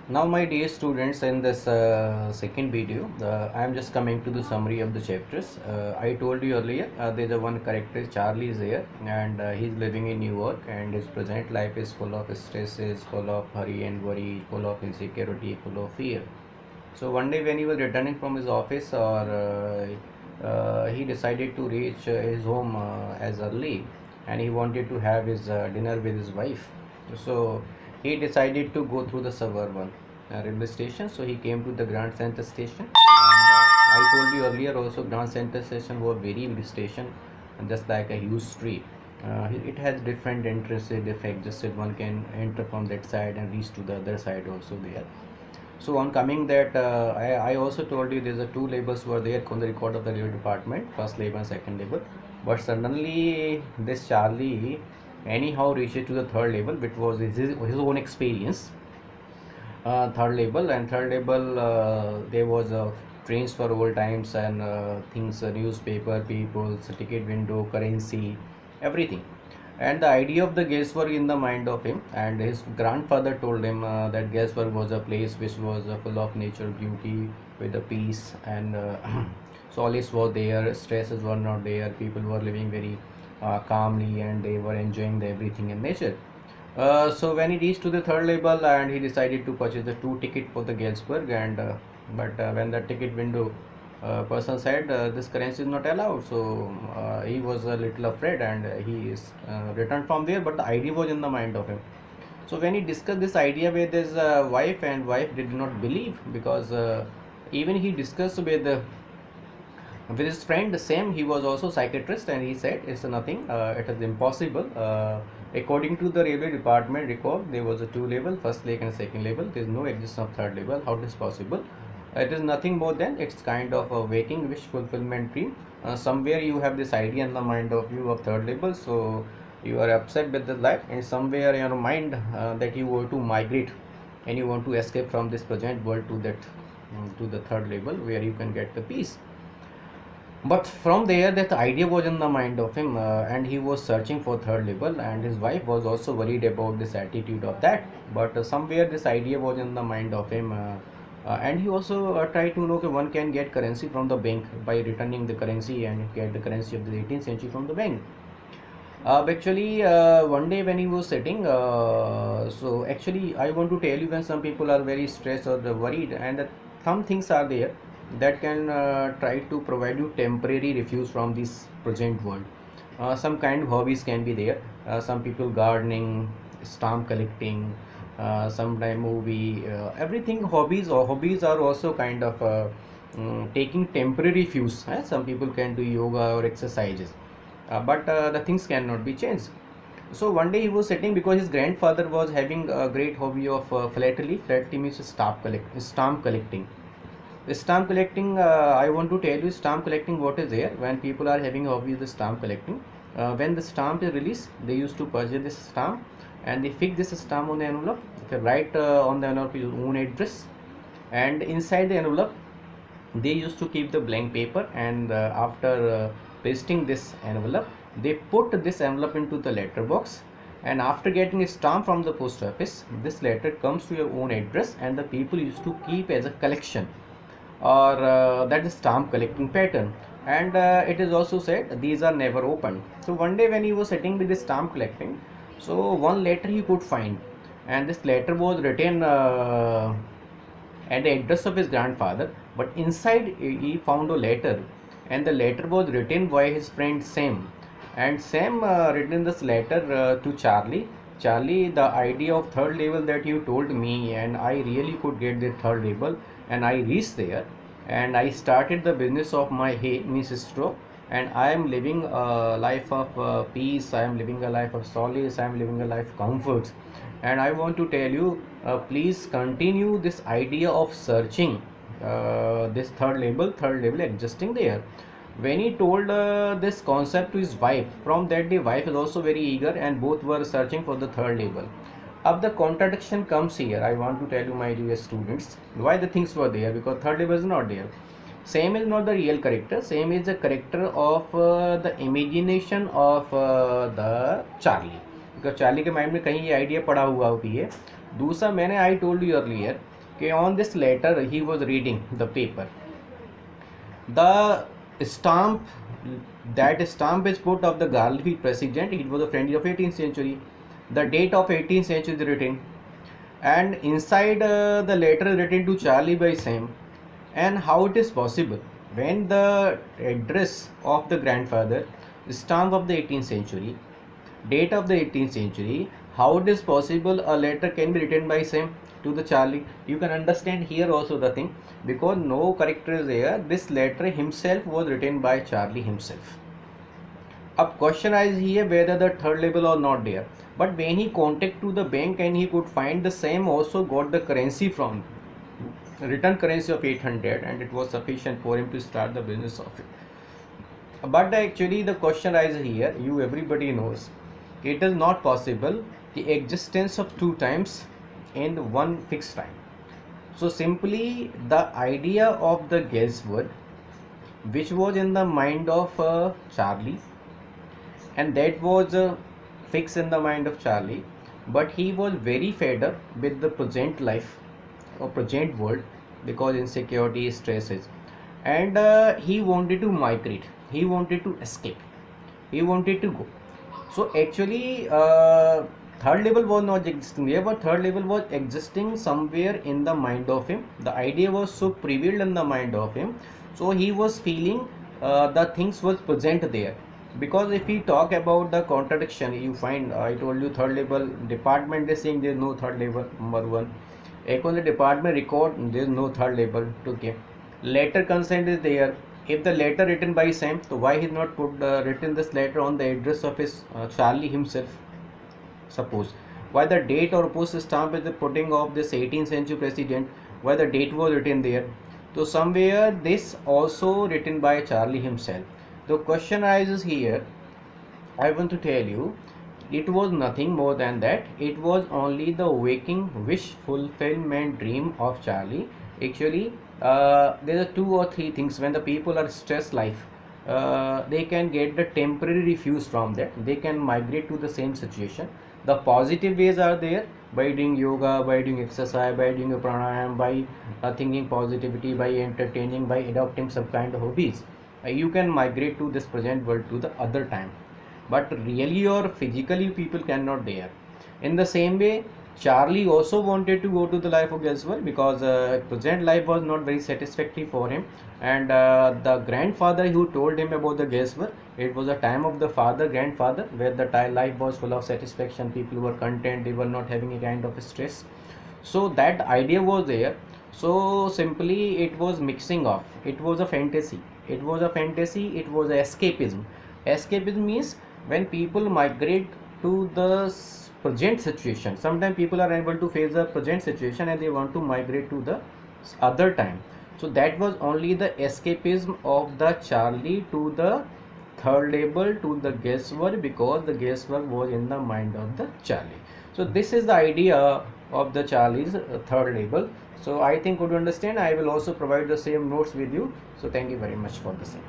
Now my dear students, in this second video I am just coming to the summary of the chapters. I told you earlier there is a one character, Charlie is there, and he is living in New York, and his present life is full of stresses, full of hurry and worry, full of insecurity, full of fear. So one day when he was returning from his office, he decided to reach his home as early, and he wanted to have his dinner with his wife. So he decided to go through the suburban railway station. So he came to the Grand Central station, and I told you earlier also Grand Central station was very big station, and just like a huge street. It has different entrances, different exits. One can enter from that side and reach to the other side also there. So on coming that, I also told you there's a two labels were there on the record of the railway department, first label and second label. But suddenly this Charlie anyhow reaches to the third label, which was his own experience. Third label, and third label there was trains for old times and things, newspaper, people's ticket window, currency, everything. And the idea of the guesswork in the mind of him, and his grandfather told him that guesswork was a place which was full of nature beauty with the peace, and solace was there, stresses were not there, people were living very calmly, and they were enjoying the everything in nature. So when he reached to the third level, and he decided to purchase the two ticket for the Galesburg, and when the ticket window person said this currency is not allowed, so he was a little afraid, and he is returned from there. But the idea was in the mind of him. So when he discussed this idea with his wife, and wife did not believe, because even he discussed with his friend the same, he was also psychiatrist, and he said it's nothing, it is impossible. According to the railway department record, there was a two level, first level and second level. There is no existence of third level. How it is possible? It is nothing more than it's kind of a waking wish fulfillment dream. Somewhere you have this idea in the mind of you of third level, so you are upset with the life, and somewhere in your mind that you want to migrate, and you want to escape from this present world to that to the third level where you can get the peace. But from there, that idea was in the mind of him, and he was searching for third level, and his wife was also worried about this attitude of that. But somewhere this idea was in the mind of him, and he also tried to know that one can get currency from the bank by returning the currency and get the currency of the 18th century from the bank. Actually, one day when he was sitting, so actually I want to tell you, when some people are very stressed or worried, and that some things are there that can try to provide you temporary refuge from this present world. Some kind of hobbies can be there. Some people gardening, stamp collecting, sometime movie, everything. Hobbies are also kind of taking temporary refuge. Some people can do yoga or exercises, but the things cannot be changed. So one day he was sitting, because his grandfather was having a great hobby of philately. Philately means stamp collecting. Stamp collecting, I want to tell you, stamp collecting, what is there when people are having a hobby of the stamp collecting. When the stamp is released, they used to purchase this stamp, and they fix this stamp on the envelope. If you write on the envelope your own address, and inside the envelope they used to keep the blank paper, and after pasting this envelope, they put this envelope into the letter box, and after getting a stamp from the post office, this letter comes to your own address, and the people used to keep as a collection, or that is stamp collecting pattern. And it is also said these are never opened. So one day when he was sitting with the stamp collecting, so one letter he could find, and this letter was written at the address of his grandfather, but inside he found a letter, and the letter was written by his friend Sam, and Sam written this letter to Charlie. Charlie, the idea of third level that you told me, and I really could get the third level, and I reached there, and I started the business of my hay means straw, and I am living a life of peace, I am living a life of solace, I am living a life of comfort. And I want to tell you, please continue this idea of searching this third level existing there. When he told this concept to his wife, from that day wife is also very eager, and both were searching for the third level. Up the contradiction comes here. I want to tell you, my dear students, why the things were there, because third level is not there. Same is not the real character, same is the character of the imagination of the Charlie, because Charlie के mind में कहीं ये idea पड़ा हुआ होती है. दूसरा, मैंने I told you earlier Okay, on this letter he was reading the paper. The stamp, that stamp is put of the Gandhi president. It was a friend of 18th century. The date of 18th century is written, and inside the letter is written to Charlie by Sam. And how it is possible when the address of the grandfather, stamp of the 18th century, date of the 18th century, how it is possible a letter can be written by Sam to the Charlie? You can understand here also the thing, because no character is there. This letter himself was written by Charlie himself. Up question is here whether the third label or not there. But when he contacted to the bank and he could find the same, also got the currency from return currency of 800, and it was sufficient for him to start the business of it. But actually the question is here, you everybody knows, it is not possible the existence of two times in one fixed time. So simply the idea of the guesswork which was in the mind of Charlie, and that was fixed in the mind of Charlie, but he was very fed up with the present life or present world, because insecurity, stresses, and he wanted to migrate, he wanted to escape, he wanted to go. So actually third level was not existing there, but third level was existing somewhere in the mind of him. The idea was so prevalent in the mind of him, so he was feeling the things was present there. Because if we talk about the contradiction, you find I told you third level department is saying there is no third level, number one. According to the department record, there is no third label to give. Letter consent is there. If the letter written by Sam, so why he not put written this letter on the address of his Charlie himself? Suppose why the date or post stamp is the putting of this 18th century president? Why the date was written there? So somewhere this also written by Charlie himself. The question arises here. I want to tell you, it was nothing more than that. It was only the waking wish fulfillment dream of Charlie. Actually, there are two or three things when the people are stressed life. They can get the temporary refuge from that. They can migrate to the same situation. The positive ways are there by doing yoga, by doing exercise, by doing a pranayam, by thinking positivity, by entertaining, by adopting some kind of hobbies. You can migrate to this present world to the other time, but really or physically people cannot dare. In the same way, Charlie also wanted to go to the life of guesswork, because present life was not very satisfactory for him, and the grandfather who told him about the guesswork, it was a time of the father grandfather where the life was full of satisfaction, people were content, they were not having a kind of stress. So that idea was there. So simply it was mixing of, it was a fantasy, it was a fantasy, it was a escapism. Escapism means when people migrate to the present situation. Sometimes people are able to face the present situation and they want to migrate to the other time. So that was only the escapism of the Charlie to the third label, to the guesswork, because the guesswork was in the mind of the Charlie. So this is the idea of the Charlie's third label. So I think you understand. I will also provide the same notes with you. So thank you very much for the same.